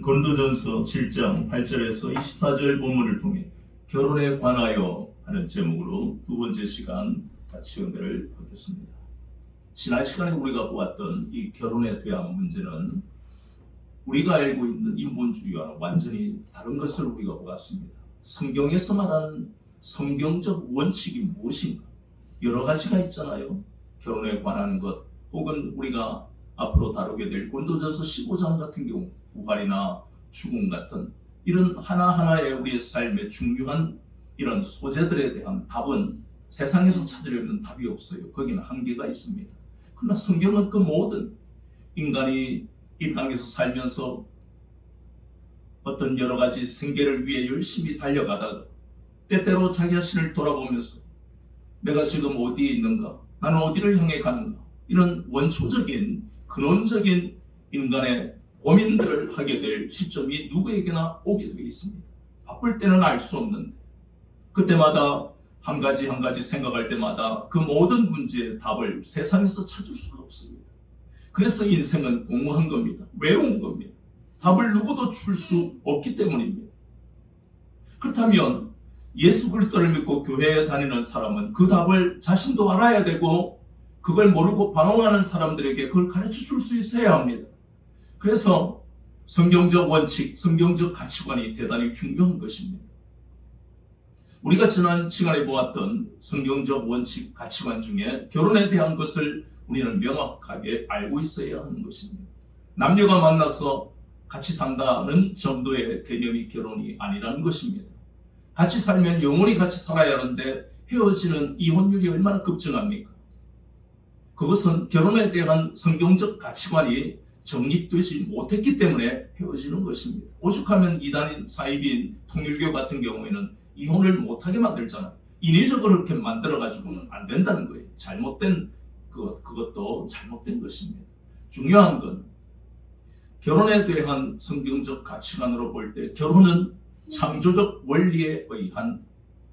고린도전서 7장 8절에서 24절 본문을 통해 결혼에 관하여 하는 제목으로 두 번째 시간 같이 은혜를 받겠습니다. 지난 시간에 우리가 보았던 이 결혼에 대한 문제는 우리가 알고 있는 인본주의와는 완전히 다른 것을 우리가 보았습니다. 성경에서 말하는 성경적 원칙이 무엇인가? 여러 가지가 있잖아요. 결혼에 관한 것, 혹은 우리가 앞으로 다루게 될 고린도전서 15장 같은 경우 부활이나 죽음 같은 이런 하나하나의 우리의 삶의 중요한 이런 소재들에 대한 답은 세상에서 찾으려면 답이 없어요. 거기는 한계가 있습니다. 그러나 성경은 그 모든 인간이 이 땅에서 살면서 어떤 여러 가지 생계를 위해 열심히 달려가다가 때때로 자기 자신을 돌아보면서 내가 지금 어디에 있는가? 나는 어디를 향해 가는가? 이런 원초적인 근원적인 인간의 고민들을 하게 될 시점이 누구에게나 오게 되어 있습니다. 바쁠 때는 알 수 없는데 그때마다 한 가지 한 가지 생각할 때마다 그 모든 문제의 답을 세상에서 찾을 수가 없습니다. 그래서 인생은 공허한 겁니다. 외로운 겁니다. 답을 누구도 줄 수 없기 때문입니다. 그렇다면 예수 그리스도를 믿고 교회에 다니는 사람은 그 답을 자신도 알아야 되고 그걸 모르고 반응하는 사람들에게 그걸 가르쳐 줄 수 있어야 합니다. 그래서 성경적 원칙, 성경적 가치관이 대단히 중요한 것입니다. 우리가 지난 시간에 보았던 성경적 원칙, 가치관 중에 결혼에 대한 것을 우리는 명확하게 알고 있어야 하는 것입니다. 남녀가 만나서 같이 산다는 정도의 개념이 결혼이 아니라는 것입니다. 같이 살면 영원히 같이 살아야 하는데 헤어지는 이혼율이 얼마나 급증합니까? 그것은 결혼에 대한 성경적 가치관이 정립되지 못했기 때문에 헤어지는 것입니다. 오죽하면 이단인, 사이비인, 통일교 같은 경우에는 이혼을 못하게 만들잖아요. 인위적으로 그렇게 만들어가지고는 안 된다는 거예요. 잘못된 그것도 잘못된 것입니다. 중요한 건 결혼에 대한 성경적 가치관으로 볼 때 결혼은 창조적 원리에 의한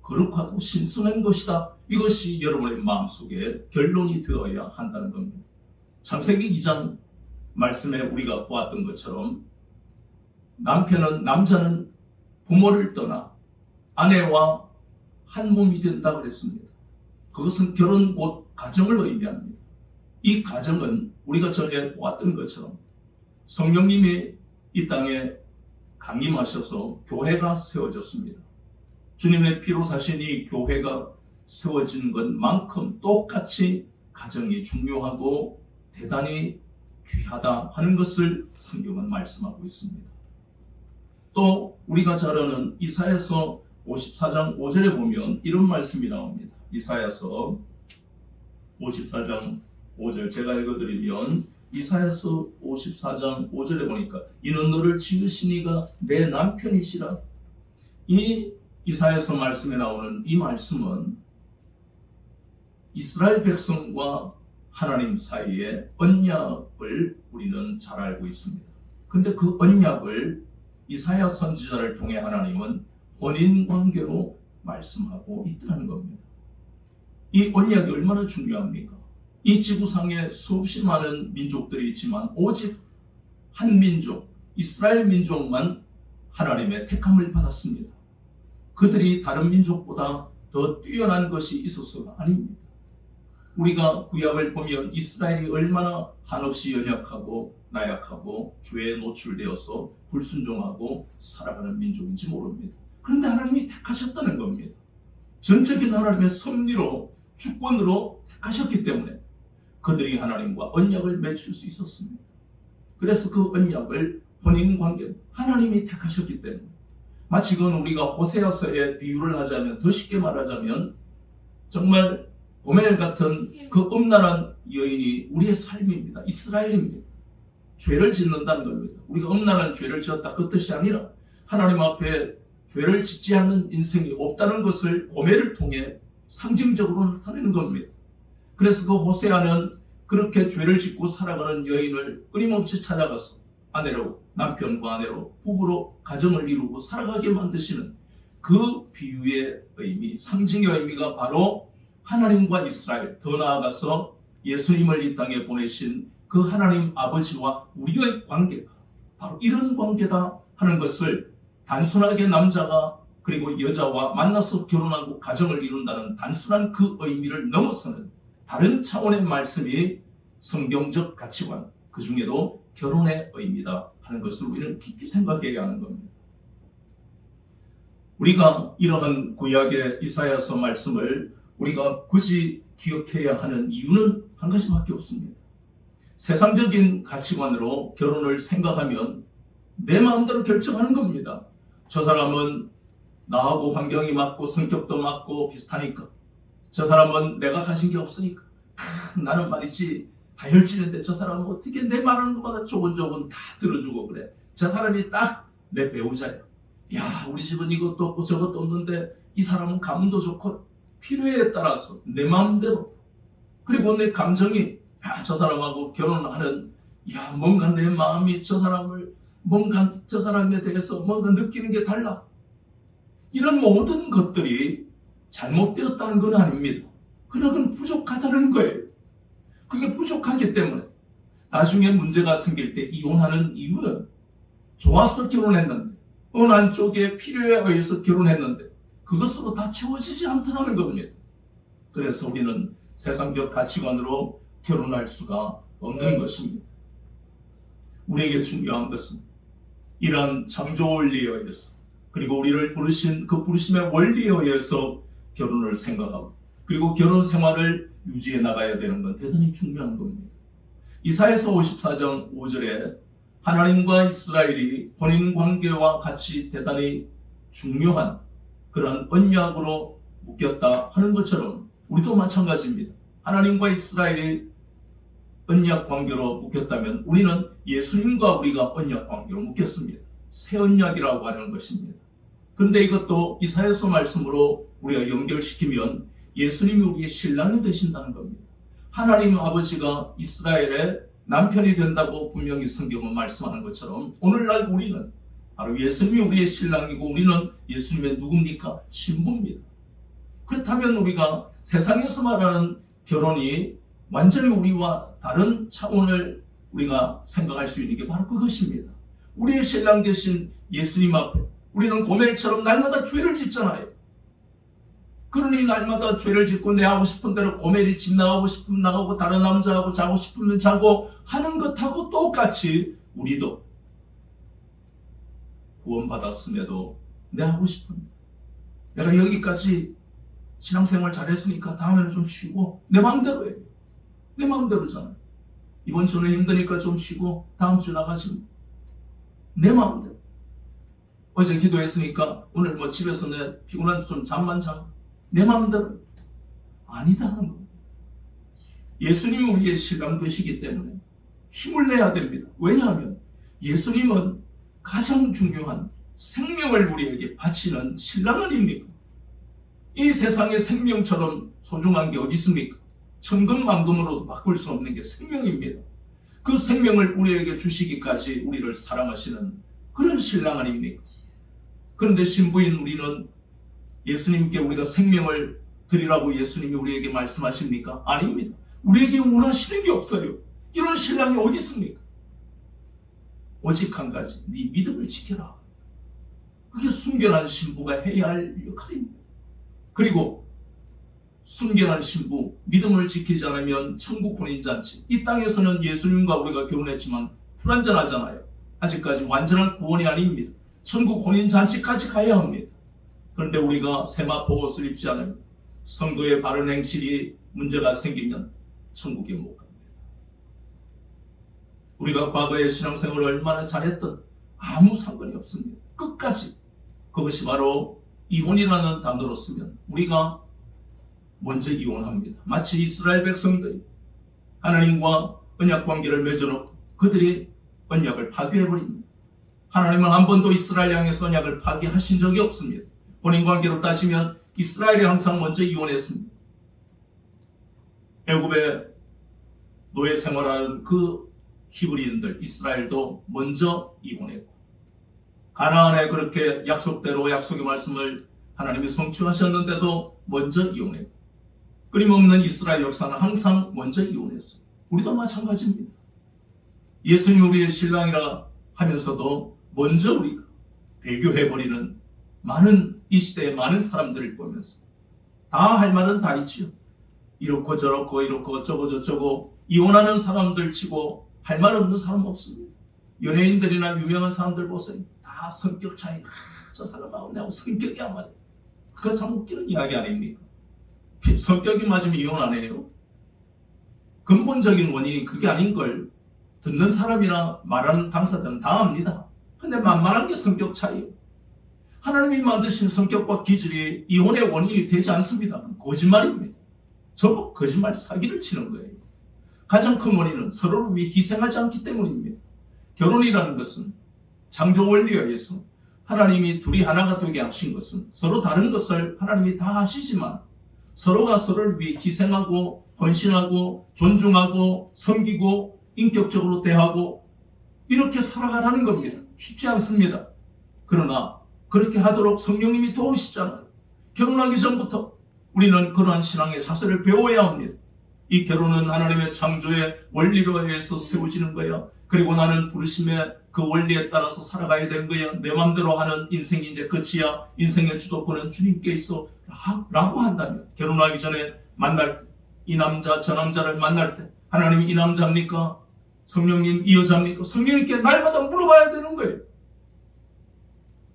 거룩하고 신성한 것이다. 이것이 여러분의 마음속에 결론이 되어야 한다는 겁니다. 창세기 2장 말씀에 우리가 보았던 것처럼 남자는 부모를 떠나 아내와 한 몸이 된다 그랬습니다. 그것은 결혼 곧 가정을 의미합니다. 이 가정은 우리가 전에 보았던 것처럼 성령님이 이 땅에 강림하셔서 교회가 세워졌습니다. 주님의 피로 사신 이 교회가 세워진 것만큼 똑같이 가정이 중요하고 대단히 귀하다 하는 것을 성경은 말씀하고 있습니다. 또 우리가 잘 아는 이사야서 54장 5절에 보면 이런 말씀이 나옵니다. 이사야서 54장 5절 제가 읽어드리면 이사야서 54장 5절에 보니까 이는 너를 지으신 이가 내 남편이시라. 이 이사야서 말씀에 나오는 이 말씀은 이스라엘 백성과 하나님 사이의 언약을 우리는 잘 알고 있습니다. 그런데 그 언약을 이사야 선지자를 통해 하나님은 혼인관계로 말씀하고 있다는 겁니다. 이 언약이 얼마나 중요합니까? 이 지구상에 수없이 많은 민족들이 있지만 오직 한 민족, 이스라엘 민족만 하나님의 택함을 받았습니다. 그들이 다른 민족보다 더 뛰어난 것이 있어서가 아닙니다. 우리가 구약을 보면 이스라엘이 얼마나 한없이 연약하고 나약하고 죄에 노출되어서 불순종하고 살아가는 민족인지 모릅니다. 그런데 하나님이 택하셨다는 겁니다. 전적인 하나님의 섭리로 주권으로 택하셨기 때문에 그들이 하나님과 언약을 맺을 수 있었습니다. 그래서 그 언약을 혼인관계 하나님이 택하셨기 때문에 마치 그건 우리가 호세아서의 비유를 하자면 더 쉽게 말하자면 정말 고멜 같은 그 음란한 여인이 우리의 삶입니다. 이스라엘입니다. 죄를 짓는다는 겁니다. 우리가 음란한 죄를 지었다 그 뜻이 아니라 하나님 앞에 죄를 짓지 않는 인생이 없다는 것을 고멜을 통해 상징적으로 나타내는 겁니다. 그래서 그 호세아는 그렇게 죄를 짓고 살아가는 여인을 끊임없이 찾아가서 남편과 아내로 부부로 가정을 이루고 살아가게 만드시는 그 비유의 의미, 상징의 의미가 바로 하나님과 이스라엘, 더 나아가서 예수님을 이 땅에 보내신 그 하나님 아버지와 우리의 관계가 바로 이런 관계다 하는 것을 단순하게 남자가 그리고 여자와 만나서 결혼하고 가정을 이룬다는 단순한 그 의미를 넘어서는 다른 차원의 말씀이 성경적 가치관, 그 중에도 결혼의 의미다 하는 것을 우리는 깊이 생각해야 하는 겁니다. 우리가 이러한 구약의 이사야서 말씀을 우리가 굳이 기억해야 하는 이유는 한 가지밖에 없습니다. 세상적인 가치관으로 결혼을 생각하면 내 마음대로 결정하는 겁니다. 저 사람은 나하고 환경이 맞고 성격도 맞고 비슷하니까, 저 사람은 내가 가진 게 없으니까, 나는 말이지 다혈질인데 저 사람은 어떻게 내 말하는 것마다 조곤조곤 다 들어주고 그래. 저 사람이 딱 내 배우자야. 야, 우리 집은 이것도 없고 저것도 없는데 이 사람은 가문도 좋고, 필요에 따라서 내 마음대로, 그리고 내 감정이 저 사람하고 결혼하는, 뭔가 내 마음이 저 사람에 대해서 뭔가 느끼는 게 달라. 이런 모든 것들이 잘못되었다는 건 아닙니다. 그러나 그건 부족하다는 거예요. 그게 부족하기 때문에 나중에 문제가 생길 때 이혼하는 이유는 좋아서 결혼했는데, 어느 한쪽의 필요에 의해서 결혼했는데 그것으로 다 채워지지 않더라는 겁니다. 그래서 우리는 세상적 가치관으로 결혼할 수가 없는 것입니다. 우리에게 중요한 것은 이러한 창조 원리에 의해서, 그리고 우리를 부르신 그 부르심의 원리에 의해서 결혼을 생각하고, 그리고 결혼 생활을 유지해 나가야 되는 건 대단히 중요한 겁니다. 이사야서 54장 5절에 하나님과 이스라엘이 혼인 관계와 같이 대단히 중요한 그런 언약으로 묶였다 하는 것처럼 우리도 마찬가지입니다. 하나님과 이스라엘이 언약 관계로 묶였다면 우리는 예수님과 우리가 언약 관계로 묶였습니다. 새 언약이라고 하는 것입니다. 그런데 이것도 이사야서 말씀으로 우리가 연결시키면 예수님이 우리의 신랑이 되신다는 겁니다. 하나님 아버지가 이스라엘의 남편이 된다고 분명히 성경은 말씀하는 것처럼 오늘날 우리는 바로 예수님이 우리의 신랑이고 우리는 예수님의 누굽니까? 신부입니다. 그렇다면 우리가 세상에서 말하는 결혼이 완전히 우리와 다른 차원을 우리가 생각할 수 있는 게 바로 그것입니다. 우리의 신랑 되신 예수님 앞에 우리는 고멜처럼 날마다 죄를 짓잖아요. 그러니 날마다 죄를 짓고 내 하고 싶은 대로 고멜이 집 나가고 싶으면 나가고 다른 남자하고 자고 싶으면 자고 하는 것하고 똑같이 우리도 구원받았음에도 내 하고 싶은, 내가 여기까지 신앙생활 잘했으니까 다음에는 좀 쉬고 내 마음대로 해요. 내 마음대로잖아요. 이번 주는 힘드니까 좀 쉬고 다음 주 나가지. 내 마음대로. 어제 기도했으니까 오늘 집에서 내 피곤한데 좀 잠만 자고. 내 마음대로. 아니다 하는 겁니다. 예수님이 우리의 신랑 되시기 때문에 힘을 내야 됩니다. 왜냐하면 예수님은 가장 중요한 생명을 우리에게 바치는 신랑 아닙니까? 이 세상의 생명처럼 소중한 게 어디 있습니까? 천금만금으로도 바꿀 수 없는 게 생명입니다. 그 생명을 우리에게 주시기까지 우리를 사랑하시는 그런 신랑 아닙니까? 그런데 신부인 우리는 예수님께 우리가 생명을 드리라고 예수님이 우리에게 말씀하십니까? 아닙니다. 우리에게 원하시는 게 없어요. 이런 신랑이 어디 있습니까? 오직 한 가지, 네 믿음을 지켜라. 그게 순결한 신부가 해야 할 역할입니다. 그리고 순결한 신부, 믿음을 지키지 않으면 천국 혼인잔치, 이 땅에서는 예수님과 우리가 결혼했지만 불완전하잖아요. 아직까지 완전한 구원이 아닙니다. 천국 혼인잔치까지 가야 합니다. 그런데 우리가 세마포옷을 입지 않으면, 성도의 바른 행실이 문제가 생기면 천국에 못 갑니다. 우리가 과거에 신앙생활을 얼마나 잘했든 아무 상관이 없습니다. 끝까지. 그것이 바로 이혼이라는 단어로 쓰면 우리가 먼저 이혼합니다. 마치 이스라엘 백성들이 하나님과 언약 관계를 맺어놓고 그들이 언약을 파괴해버립니다. 하나님은 한 번도 이스라엘 향해서 언약을 파괴하신 적이 없습니다. 혼인관계로 따지면 이스라엘이 항상 먼저 이혼했습니다. 애굽에 노예 생활하는 그 히브리인들, 이스라엘도 먼저 이혼했고, 가나안에 그렇게 약속대로 약속의 말씀을 하나님이 성취하셨는데도 먼저 이혼했고, 끊임없는 이스라엘 역사는 항상 먼저 이혼했어요. 우리도 마찬가지입니다. 예수님이 우리의 신랑이라 하면서도 먼저 우리가 배교해버리는 많은 이 시대의 많은 사람들을 보면서 다 할 말은 다 있지요. 이렇고 저렇고 이렇고 어쩌고 저쩌고 이혼하는 사람들 치고 할 말 없는 사람 없습니다. 연예인들이나 유명한 사람들 보세요. 다 성격 차이. 저 사람하고 내하고 성격이 안 맞아. 그거 참 웃기는 이야기 아닙니까? 성격이 맞으면 이혼 안 해요? 근본적인 원인이 그게 아닌 걸 듣는 사람이나 말하는 당사자는 다 압니다. 근데 만만한 게 성격 차이예요. 하나님이 만드신 성격과 기질이 이혼의 원인이 되지 않습니다. 거짓말입니다. 전부 거짓말 사기를 치는 거예요. 가장 큰 원인은 서로를 위해 희생하지 않기 때문입니다. 결혼이라는 것은 창조 원리에 의해서 하나님이 둘이 하나가 되게 하신 것은 서로 다른 것을 하나님이 다 하시지만 서로가 서로를 위해 희생하고 헌신하고 존중하고 섬기고 인격적으로 대하고 이렇게 살아가라는 겁니다. 쉽지 않습니다. 그러나 그렇게 하도록 성령님이 도우시잖아요. 결혼하기 전부터 우리는 그러한 신앙의 자세를 배워야 합니다. 이 결혼은 하나님의 창조의 원리로 의해서 세워지는 거야. 그리고 나는 부르심의 그 원리에 따라서 살아가야 되는 거야. 내 마음대로 하는 인생이 이제 끝이야. 인생의 주도권은 주님께 있어. 라고 한다면 결혼하기 전에 만날 때, 이 남자 저 남자를 만날 때 하나님이 이 남자입니까? 성령님 이 여자입니까? 성령님께 날마다 물어봐야 되는 거예요.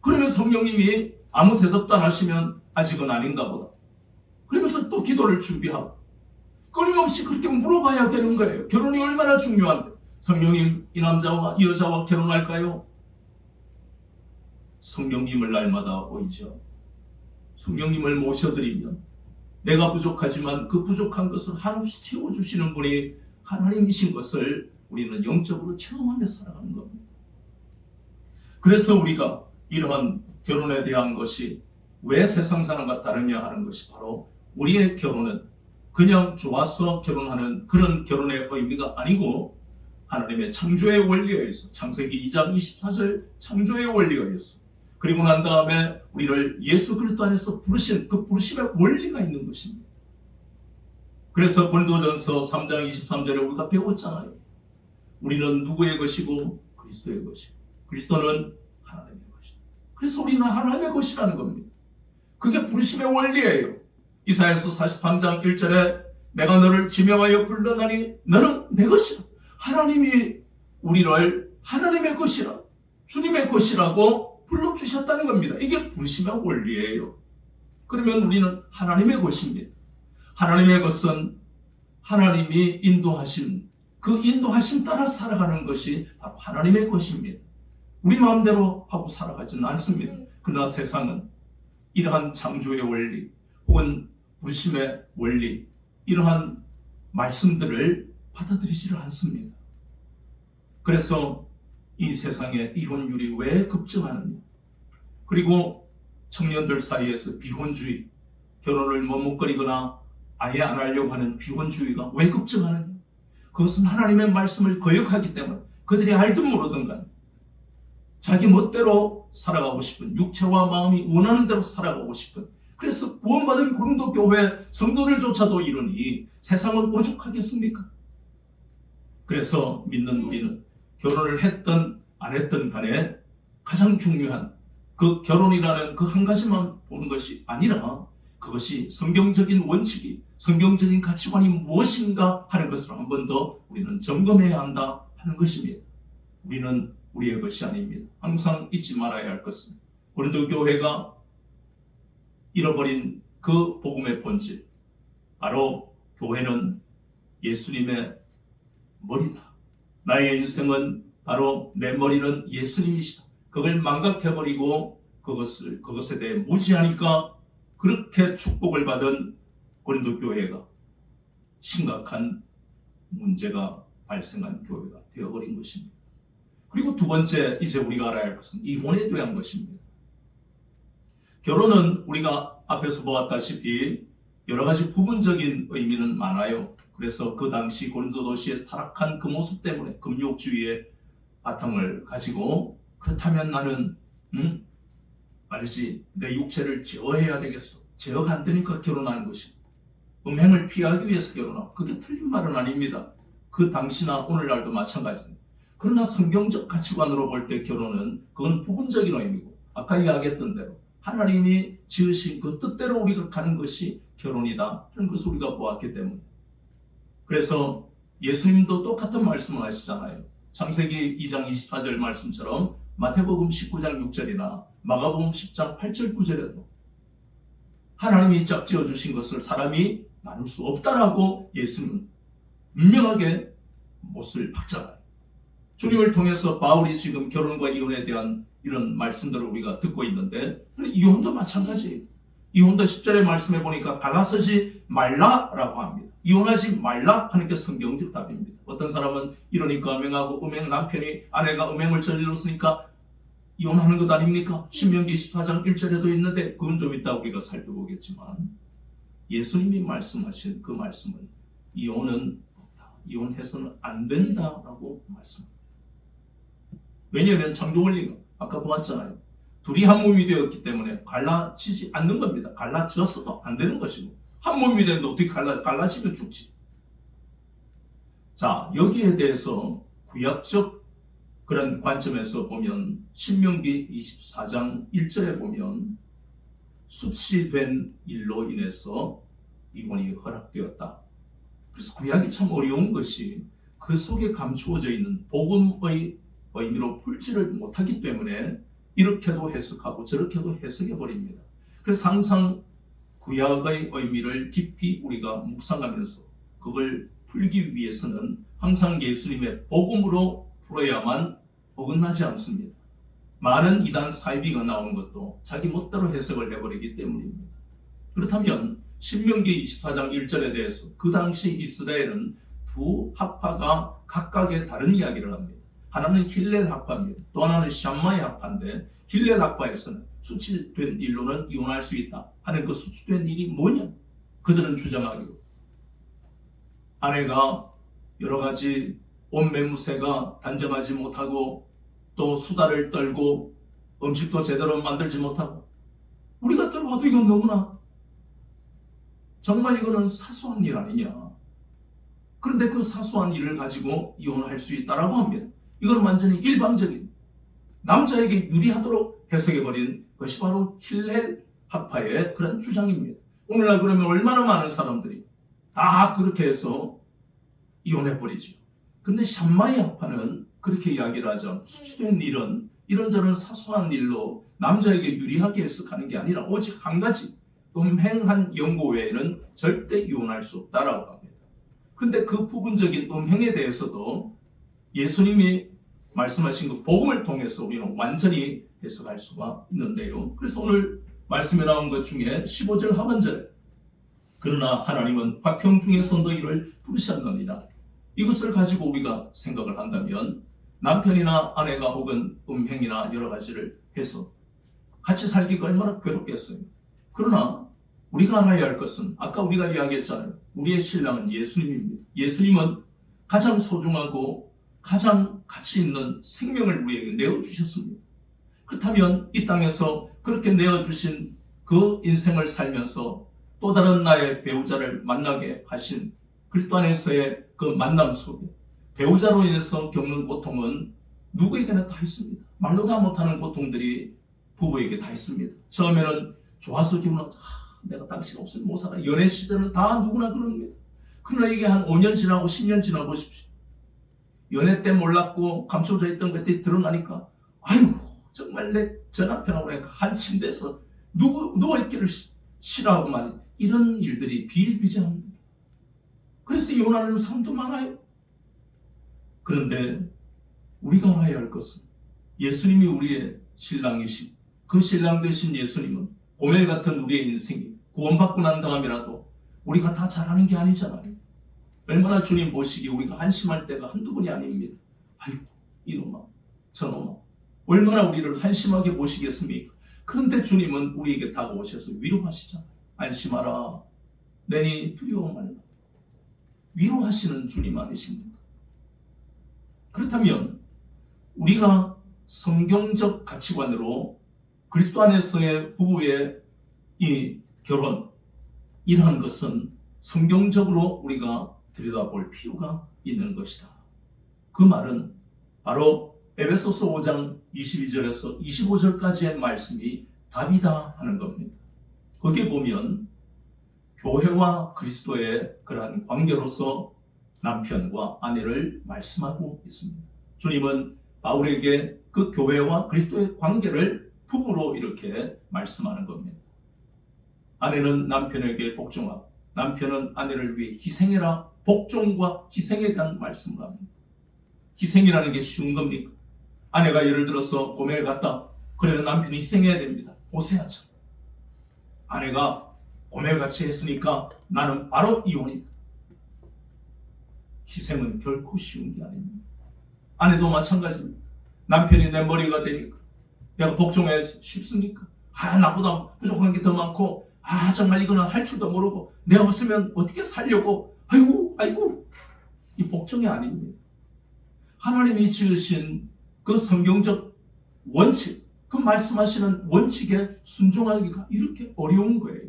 그러면 성령님이 아무 대답도 안 하시면 아직은 아닌가 보다. 그러면서 또 기도를 준비하고 끊임없이 그렇게 물어봐야 되는 거예요. 결혼이 얼마나 중요한데 성령님 이 남자와 이 여자와 결혼할까요? 성령님을 날마다 보이죠. 성령님을 모셔드리면 내가 부족하지만 그 부족한 것을 한없이 채워주시는 분이 하나님이신 것을 우리는 영적으로 체험하며 살아가는 겁니다. 그래서 우리가 이러한 결혼에 대한 것이 왜 세상 사람과 다르냐 하는 것이 바로 우리의 결혼은 그냥 좋아서 결혼하는 그런 결혼의 의미가 아니고 하나님의 창조의 원리에 의해서 창세기 2장 24절 창조의 원리에 의해서 그리고 난 다음에 우리를 예수 그리스도 안에서 부르신 그 부르심의 원리가 있는 것입니다. 그래서 고린도전서 3장 23절에 우리가 배웠잖아요. 우리는 누구의 것이고 그리스도의 것이고 그리스도는 하나님의 것이다. 그래서 우리는 하나님의 것이라는 겁니다. 그게 부르심의 원리예요. 이사야서 43장 1절에 내가 너를 지명하여 불러나니 너는 내 것이라. 하나님이 우리를 하나님의 것이라 주님의 것이라고 불러주셨다는 겁니다. 이게 부르심의 원리예요. 그러면 우리는 하나님의 것입니다. 하나님의 것은 하나님이 인도하신 그 인도하심 따라 살아가는 것이 바로 하나님의 것입니다. 우리 마음대로 하고 살아가지는 않습니다. 그러나 세상은 이러한 창조의 원리 혹은 부르심의 원리 이러한 말씀들을 받아들이지를 않습니다. 그래서 이 세상에 이혼율이 왜 급증하느냐, 그리고 청년들 사이에서 비혼주의, 결혼을 머뭇거리거나 아예 안 하려고 하는 비혼주의가 왜 급증하느냐, 그것은 하나님의 말씀을 거역하기 때문에 그들이 알든 모르든 간에 자기 멋대로 살아가고 싶은, 육체와 마음이 원하는 대로 살아가고 싶은, 그래서 구원받은 고린도 교회 성도들조차도 이러니 세상은 오죽하겠습니까? 그래서 믿는 우리는 결혼을 했든 안 했든 간에 가장 중요한 그 결혼이라는 그 한 가지만 보는 것이 아니라 그것이 성경적인 원칙이, 성경적인 가치관이 무엇인가 하는 것을 한 번 더 우리는 점검해야 한다 하는 것입니다. 우리는 우리의 것이 아닙니다. 항상 잊지 말아야 할 것은 고린도 교회가 잃어버린 그 복음의 본질, 바로 교회는 예수님의 머리다. 나의 인생은 바로 내 머리는 예수님이시다. 그걸 망각해버리고 그것에 대해 무지하니까 그렇게 축복을 받은 고린도 교회가 심각한 문제가 발생한 교회가 되어버린 것입니다. 그리고 두 번째 이제 우리가 알아야 할 것은 이혼에 대한 것입니다. 결혼은 우리가 앞에서 보았다시피 여러 가지 부분적인 의미는 많아요. 그래서 그 당시 고린도 도시의 타락한 그 모습 때문에 금욕주의의 바탕을 가지고 그렇다면 나는 말이지 내 육체를 제어해야 되겠어. 제어가 안 되니까 결혼하는 것이 음행을 피하기 위해서 결혼하고 그게 틀린 말은 아닙니다. 그 당시나 오늘날도 마찬가지입니다. 그러나 성경적 가치관으로 볼 때 결혼은 그건 부분적인 의미고, 아까 이야기했던 대로 하나님이 지으신 그 뜻대로 우리가 가는 것이 결혼이다 하는 것을 우리가 보았기 때문에. 그래서 예수님도 똑같은 말씀을 하시잖아요. 창세기 2장 24절 말씀처럼 마태복음 19장 6절이나 마가복음 10장 8절 9절에도 하나님이 짝지어 주신 것을 사람이 나눌 수 없다라고 예수님은 분명하게 못을 박잖아요. 주님을 통해서 바울이 지금 결혼과 이혼에 대한 이런 말씀들을 우리가 듣고 있는데, 이혼도 마찬가지예요. 이혼도 10절의 말씀에 보니까 갈라서지 말라라고 합니다. 이혼하지 말라 하는 게 성경적 답입니다. 어떤 사람은 이러니까 음행하고, 남편이 아내가 음행을 저질렀으니까 이혼하는 것 아닙니까? 신명기 24장 1절에도 있는데, 그건 좀 이따 우리가 살펴보겠지만, 예수님이 말씀하신 그 말씀은 이혼은 없다, 이혼해서는 안 된다라고 말씀합니다. 왜냐하면 창조 원리가 아까 보았잖아요. 둘이 한 몸이 되었기 때문에 갈라지지 않는 겁니다. 갈라졌어도 안 되는 것이고, 한 몸이 되는데 어떻게 갈라지면 죽지. 자, 여기에 대해서 구약적 그런 관점에서 보면 신명기 24장 1절에 보면 수치된 일로 인해서 이혼이 허락되었다. 그래서 구약이 참 어려운 것이 그 속에 감추어져 있는 복음의 의미로 풀지를 못하기 때문에 이렇게도 해석하고 저렇게도 해석해버립니다. 그래서 항상 구약의 의미를 깊이 우리가 묵상하면서 그걸 풀기 위해서는 항상 예수님의 복음으로 풀어야만 어긋나지 않습니다. 많은 이단 사이비가 나오는 것도 자기 멋대로 해석을 해버리기 때문입니다. 그렇다면 신명기 24장 1절에 대해서 그 당시 이스라엘은 두 학파가 각각의 다른 이야기를 합니다. 하나는 힐렐 학파입니다. 또 하나는 샴마의 학파인데, 힐렐 학파에서는 수치된 일로는 이혼할 수 있다 하는 그 수치된 일이 뭐냐? 그들은 주장하기로 아내가 여러 가지 옷매무새가 단정하지 못하고, 또 수다를 떨고, 음식도 제대로 만들지 못하고, 우리가 들어봐도 이건 너무나 정말 이거는 사소한 일 아니냐. 그런데 그 사소한 일을 가지고 이혼할 수 있다라고 합니다. 이건 완전히 일방적인, 남자에게 유리하도록 해석해버린 것이 바로 힐렐 학파의 그런 주장입니다. 오늘날 그러면 얼마나 많은 사람들이 다 그렇게 해서 이혼해버리죠. 근데 샴마의 학파는 그렇게 이야기를 하죠. 수치된 일은 이런저런 사소한 일로 남자에게 유리하게 해석하는 게 아니라 오직 한 가지, 음행한 연고 외에는 절대 이혼할 수 없다라고 합니다. 그런데 그 부분적인 음행에 대해서도 예수님이 말씀하신 그 복음을 통해서 우리는 완전히 해석할 수가 있는데요. 그래서 오늘 말씀에 나온 것 중에 15절 하반절에 그러나 하나님은 화평 중에서 너희를 부르셨느니라. 이것을 가지고 우리가 생각을 한다면 남편이나 아내가 혹은 음행이나 여러 가지를 해서 같이 살기가 얼마나 괴롭겠어요. 그러나 우리가 알아야 할 것은 아까 우리가 이야기했잖아요. 우리의 신랑은 예수님입니다. 예수님은 가장 소중하고 가장 가치 있는 생명을 우리에게 내어주셨습니다. 그렇다면 이 땅에서 그렇게 내어주신 그 인생을 살면서 또 다른 나의 배우자를 만나게 하신 그리스도 안에서의 그 만남 속에 배우자로 인해서 겪는 고통은 누구에게나 다 있습니다. 말로 다 못하는 고통들이 부부에게 다 있습니다. 처음에는 좋아서 기분은 내가 당신 없으면 못 살아. 연애 시절은 다 누구나 그럽니다. 그러나 이게 한 5년 지나고 10년 지나 보십시오. 연애 때 몰랐고 감춰져 있던 것들이 드러나니까 아이고 정말 내 전 남편하고 내가 한 침대에서 누워있기를 싫어하고 말이야. 이런 일들이 비일비재합니다. 그래서 이혼하는 사람도 많아요. 그런데 우리가 알아야 할 것은 예수님이 우리의 신랑이신 그 신랑 되신 예수님은 고멜 같은 우리의 인생이 구원받고 난 다음이라도 우리가 다 잘하는 게 아니잖아요. 얼마나 주님 보시기에 우리가 한심할 때가 한두 번이 아닙니다. 아이고 이놈아 저놈아 얼마나 우리를 한심하게 보시겠습니까? 그런데 주님은 우리에게 다가오셔서 위로하시잖아요. 안심하라 내니 두려워 말라. 위로하시는 주님 아니십니까? 그렇다면 우리가 성경적 가치관으로 그리스도 안에서의 부부의 이 결혼이라는 것은 성경적으로 우리가 들여다볼 필요가 있는 것이다. 그 말은 바로 에베소서 5장 22절에서 25절까지의 말씀이 답이다 하는 겁니다. 거기에 보면 교회와 그리스도의 그러한 관계로서 남편과 아내를 말씀하고 있습니다. 주님은 바울에게 그 교회와 그리스도의 관계를 부부로 이렇게 말씀하는 겁니다. 아내는 남편에게 복종하고 남편은 아내를 위해 희생해라. 복종과 희생에 대한 말씀을 합니다. 희생이라는 게 쉬운 겁니까? 아내가 예를 들어서 고매를 갔다. 그러면 남편이 희생해야 됩니다. 보세요죠. 아내가 고매를 같이 했으니까 나는 바로 이혼이다. 희생은 결코 쉬운 게 아닙니다. 아내도 마찬가지입니다. 남편이 내 머리가 되니까 내가 복종해야 쉽습니까? 나보다 부족한 게 더 많고 정말 이거는 할 줄도 모르고 내가 없으면 어떻게 살려고 아이고 이 복종이 아닙니다. 하나님이 지으신 그 성경적 원칙, 그 말씀하시는 원칙에 순종하기가 이렇게 어려운 거예요.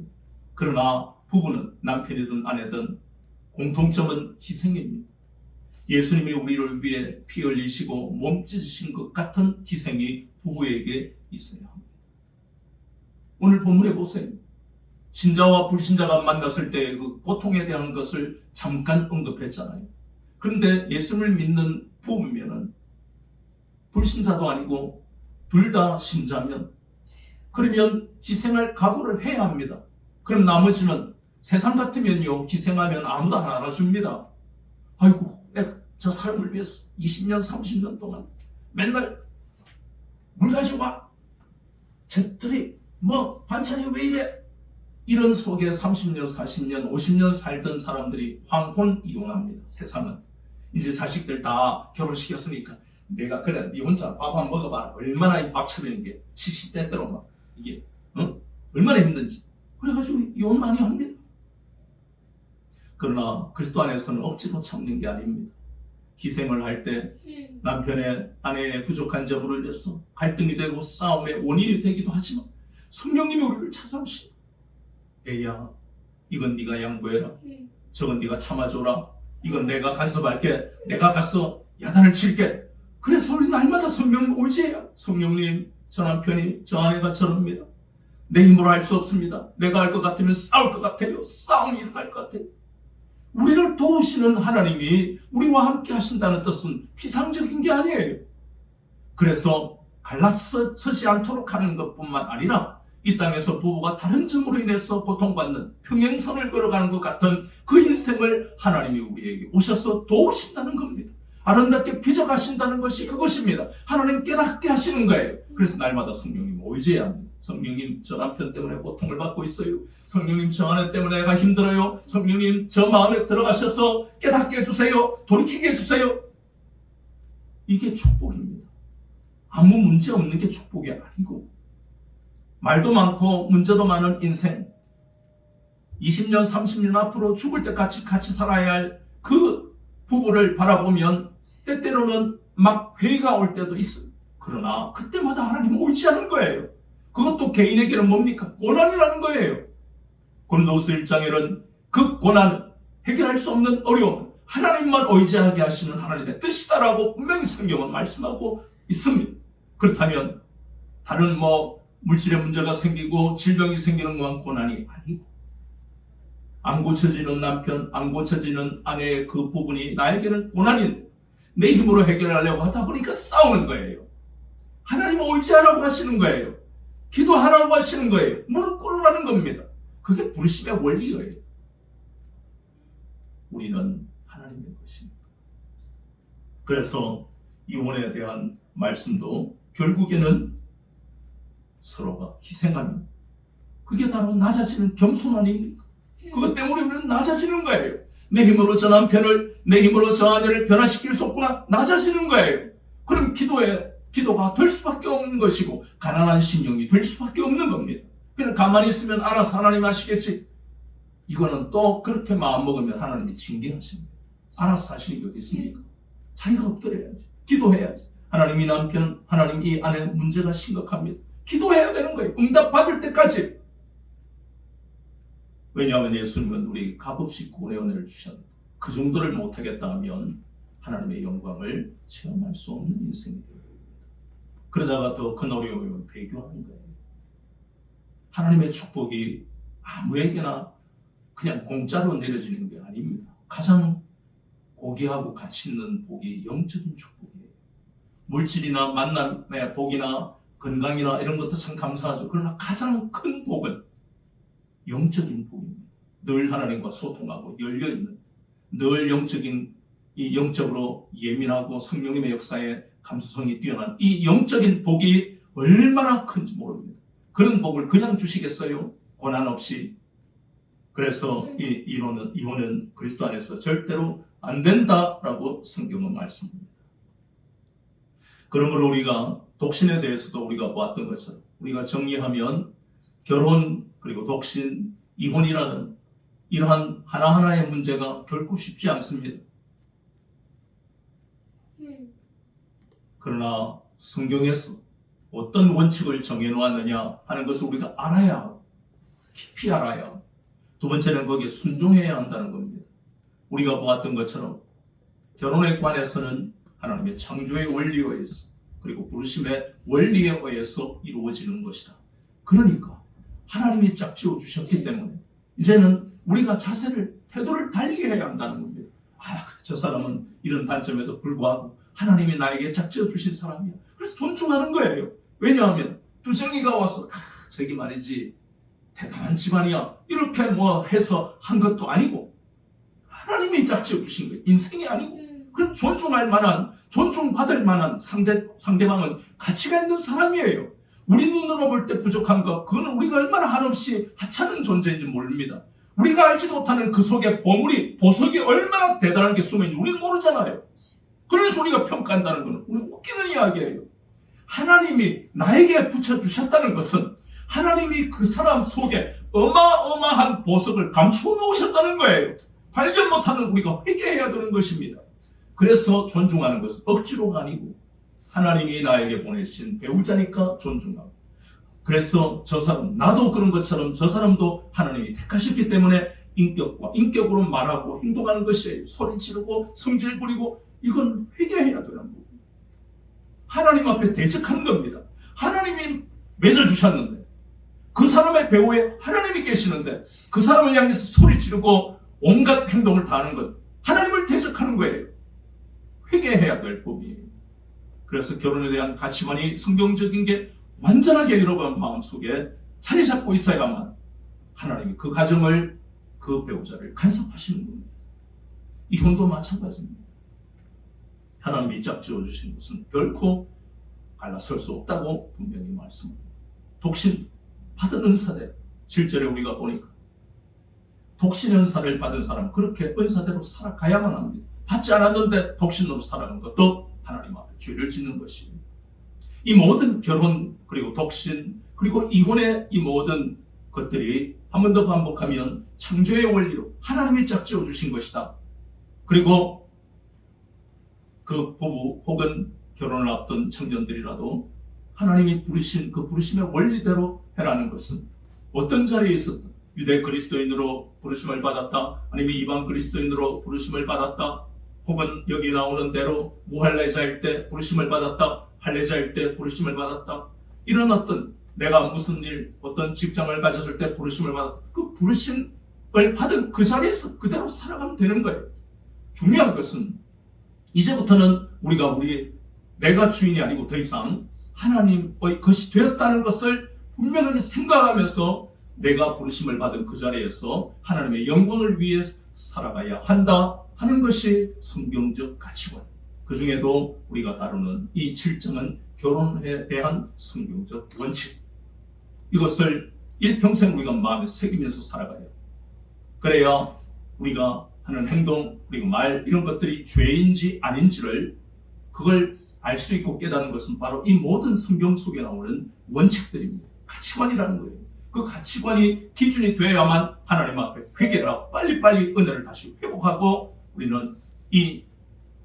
그러나 부부는 남편이든 아내든 공통점은 희생입니다. 예수님이 우리를 위해 피 흘리시고 몸 찢으신 것 같은 희생이 부부에게 있어야 합니다. 오늘 본문에 보세요. 신자와 불신자가 만났을 때 그 고통에 대한 것을 잠깐 언급했잖아요. 그런데 예수를 믿는 부부면은 불신자도 아니고 둘 다 신자면 그러면 희생할 각오를 해야 합니다. 그럼 나머지는 세상 같으면요 희생하면 아무도 안 알아줍니다. 내가 저 사람을 위해서 20년 30년 동안 맨날 물 가지고 와 쟤들이 반찬이 왜 이래 이런 속에 30년 40년 50년 살던 사람들이 황혼 이혼합니다. 세상은 이제 자식들 다 결혼시켰으니까 내가 그래 네 혼자 밥 한 먹어봐라. 얼마나 이 밥 차리는 게 시시때때로 막 이게 얼마나 힘든지 그래가지고 이혼 많이 합니다. 그러나 그리스도 안에서는 억지로 참는 게 아닙니다. 희생을 할 때 남편의 아내의 부족한 점을 위해서 갈등이 되고 싸움의 원인이 되기도 하지만 성령님이 우리를 찾아오시고 애야 이건 네가 양보해라. 저건 네가 참아줘라. 이건 내가 간섭할게. 내가 가서 야단을 칠게. 그래서 우리 날마다 성령님 의지해요. 성령님 저 남편이 저 아내가 저럽니다. 내 힘으로 할 수 없습니다. 내가 할 것 같으면 싸울 것 같아요. 싸움이 일어날 것 같아요. 우리를 도우시는 하나님이 우리와 함께 하신다는 뜻은 피상적인 게 아니에요. 그래서 갈라서지 않도록 하는 것뿐만 아니라 이 땅에서 부부가 다른 점으로 인해서 고통받는 평행선을 걸어가는 것 같은 그 인생을 하나님이 우리에게 오셔서 도우신다는 겁니다. 아름답게 빚어가신다는 것이 그것입니다. 하나님 깨닫게 하시는 거예요. 그래서 날마다 성령님 의지해야 합니다. 성령님 저 남편 때문에 고통을 받고 있어요. 성령님 저 아내 때문에 내가 힘들어요. 성령님 저 마음에 들어가셔서 깨닫게 해주세요. 돌이키게 해주세요. 이게 축복입니다. 아무 문제 없는 게 축복이 아니고 말도 많고 문제도 많은 인생 20년 30년 앞으로 죽을 때까지 같이 살아야 할 그 부부를 바라보면 때때로는 막 회의가 올 때도 있어요. 그러나 그때마다 하나님 의지하는 거예요. 그것도 개인에게는 뭡니까? 고난이라는 거예요. 고린도후서 1장에는 그 고난, 해결할 수 없는 어려움, 하나님만 의지하게 하시는 하나님의 뜻이다라고 분명히 성경은 말씀하고 있습니다. 그렇다면 다른 물질의 문제가 생기고 질병이 생기는 건 고난이 아니고 안 고쳐지는 남편, 안 고쳐지는 아내의 그 부분이 나에게는 고난인데 내 힘으로 해결하려고 하다 보니까 싸우는 거예요. 하나님 의지하라고 하시는 거예요. 기도하라고 하시는 거예요. 무릎 꿇으라는 겁니다. 그게 불신의 원리예요. 우리는 하나님의 것입니다. 그래서 이혼에 대한 말씀도 결국에는 서로가 희생하는 그게 바로 낮아지는 겸손 아닙니까? 그것 때문에 우리는 낮아지는 거예요. 내 힘으로 저 남편을, 내 힘으로 저 아내를 변화시킬 수 없구나. 낮아지는 거예요. 그럼 기도가 될 수밖에 없는 것이고 가난한 심령이 될 수밖에 없는 겁니다. 그냥 가만히 있으면 알아서 하나님 하시겠지. 이거는 또 그렇게 마음먹으면 하나님이 징계하십니다. 알아서 하시는 게 어디 있습니까? 자기가 엎드려야지. 기도해야지. 하나님 이 남편, 하나님 이 아내 문제가 심각합니다. 기도해야 되는 거예요. 응답 받을 때까지. 왜냐하면 예수님은 우리 값없이 구원의 은혜를 주셨는데 그 정도를 못하겠다 하면 하나님의 영광을 체험할 수 없는 인생이 되어요. 그러다가 더 큰 어려움을 배교하는 거예요. 하나님의 축복이 아무에게나 그냥 공짜로 내려지는 게 아닙니다. 가장 고귀하고 가치 있는 복이 영적인 축복이에요. 물질이나 만남의 복이나 건강이나 이런 것도 참 감사하죠. 그러나 가장 큰 복은 영적인 복입니다. 늘 하나님과 소통하고 열려있는, 늘 영적으로 예민하고 성령님의 역사에 감수성이 뛰어난 이 영적인 복이 얼마나 큰지 모릅니다. 그런 복을 그냥 주시겠어요? 고난 없이. 그래서 이혼은 그리스도 안에서 절대로 안 된다라고 성경은 말씀합니다. 그러므로 우리가 독신에 대해서도 우리가 보았던 것처럼 우리가 정리하면 결혼 그리고 독신, 이혼이라는 이러한 하나하나의 문제가 결코 쉽지 않습니다. 그러나 성경에서 어떤 원칙을 정해놓았느냐 하는 것을 우리가 알아야 하고 깊이 알아야 하고 두 번째는 거기에 순종해야 한다는 겁니다. 우리가 보았던 것처럼 결혼에 관해서는 하나님의 창조의 원리에 의해서 그리고 부르심의 원리에 의해서 이루어지는 것이다. 그러니까 하나님이 짝지어 주셨기 때문에 이제는 우리가 태도를 달리해야 한다는 겁니다. 저 사람은 이런 단점에도 불구하고 하나님이 나에게 짝지어 주신 사람이야. 그래서 존중하는 거예요. 왜냐하면 두정이가 와서 저기 말이지 대단한 집안이야 이렇게 해서 한 것도 아니고 하나님이 짝지어 주신 거예요. 인생이 아니고 그럼 존중할 만한, 존중받을 만한 상대방은 가치가 있는 사람이에요. 우리 눈으로 볼 때 부족한 것, 그거는 우리가 얼마나 한없이 하찮은 존재인지 모릅니다. 우리가 알지 못하는 그 속에 보석이 얼마나 대단한 게 숨어있는지 우리는 모르잖아요. 그래서 우리가 평가한다는 것은 우리 웃기는 이야기예요. 하나님이 나에게 붙여주셨다는 것은 하나님이 그 사람 속에 어마어마한 보석을 감추어 놓으셨다는 거예요. 발견 못하는 우리가 회개해야 되는 것입니다. 그래서 존중하는 것은 억지로가 아니고 하나님이 나에게 보내신 배우자니까 존중하고 그래서 저 사람, 나도 그런 것처럼 저 사람도 하나님이 택하셨기 때문에 인격으로 말하고 행동하는 것이에요. 소리 지르고 성질 부리고 이건 회개해야 되는 부분. 하나님 앞에 대적하는 겁니다. 하나님이 맺어주셨는데 그 사람의 배후에 하나님이 계시는데 그 사람을 향해서 소리 지르고 온갖 행동을 다 하는 것 하나님을 대적하는 거예요. 회개해야 될 법이에요. 그래서 결혼에 대한 가치관이 성경적인 게 완전하게 여러분 마음속에 자리 잡고 있어야만 하나님이 그 가정을 그 배우자를 간섭하시는 겁니다. 이혼도 마찬가지입니다. 하나님이 짝지어 주신 것은 결코 갈라설 수 없다고 분명히 말씀합니다. 독신 받은 은사대 실제로 우리가 보니까 독신 은사를 받은 사람 그렇게 은사대로 살아가야만 합니다. 받지 않았는데 독신으로 살아가는 것도 하나님 앞에 죄를 짓는 것이에요. 이 모든 결혼 그리고 독신 그리고 이혼의 이 모든 것들이 한 번 더 반복하면 창조의 원리로 하나님이 짝지어 주신 것이다. 그리고 그 부부 혹은 결혼을 앞둔 청년들이라도 하나님이 부르신 그 부르심의 원리대로 해라는 것은 어떤 자리에 있었든 유대 그리스도인으로 부르심을 받았다 아니면 이방 그리스도인으로 부르심을 받았다 혹은 여기 나오는 대로 무할례자일 때 부르심을 받았다 할례자일 때 부르심을 받았다 이런 어떤 내가 무슨 일 어떤 직장을 가졌을 때 부르심을 받았다 그 부르심을 받은 그 자리에서 그대로 살아가면 되는 거예요. 중요한 것은 이제부터는 내가 주인이 아니고 더 이상 하나님의 것이 되었다는 것을 분명하게 생각하면서 내가 부르심을 받은 그 자리에서 하나님의 영광을 위해 살아가야 한다 하는 것이 성경적 가치관. 그 중에도 우리가 다루는 이 7장은 결혼에 대한 성경적 원칙. 이것을 일평생 우리가 마음에 새기면서 살아가야 해요. 그래야 우리가 하는 행동 그리고 말 이런 것들이 죄인지 아닌지를 그걸 알 수 있고 깨닫는 것은 바로 이 모든 성경 속에 나오는 원칙들입니다. 가치관이라는 거예요. 그 가치관이 기준이 되어야만 하나님 앞에 회개라 빨리빨리 은혜를 다시 회복하고 우리는 이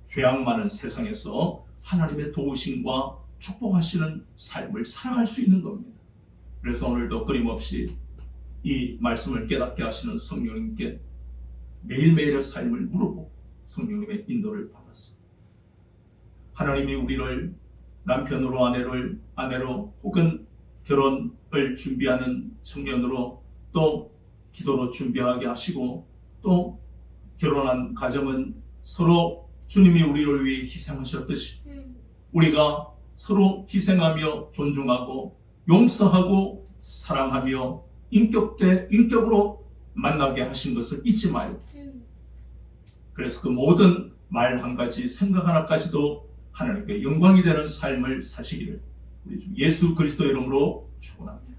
죄악 많은 세상에서 하나님의 도우심과 축복하시는 삶을 살아갈 수 있는 겁니다. 그래서 오늘도 끊임없이 이 말씀을 깨닫게 하시는 성령님께 매일매일의 삶을 물어보고 성령님의 인도를 받았습니다. 하나님이 우리를 남편으로 아내로 혹은 결혼을 준비하는 청년으로 또 기도로 준비하게 하시고 또 결혼한 가정은 서로 주님이 우리를 위해 희생하셨듯이 우리가 서로 희생하며 존중하고 용서하고 사랑하며 인격으로 만나게 하신 것을 잊지 마요. 그래서 그 모든 말 한 가지, 생각 하나까지도 하나님께 영광이 되는 삶을 사시기를 우리 주 예수 그리스도 이름으로 축원합니다.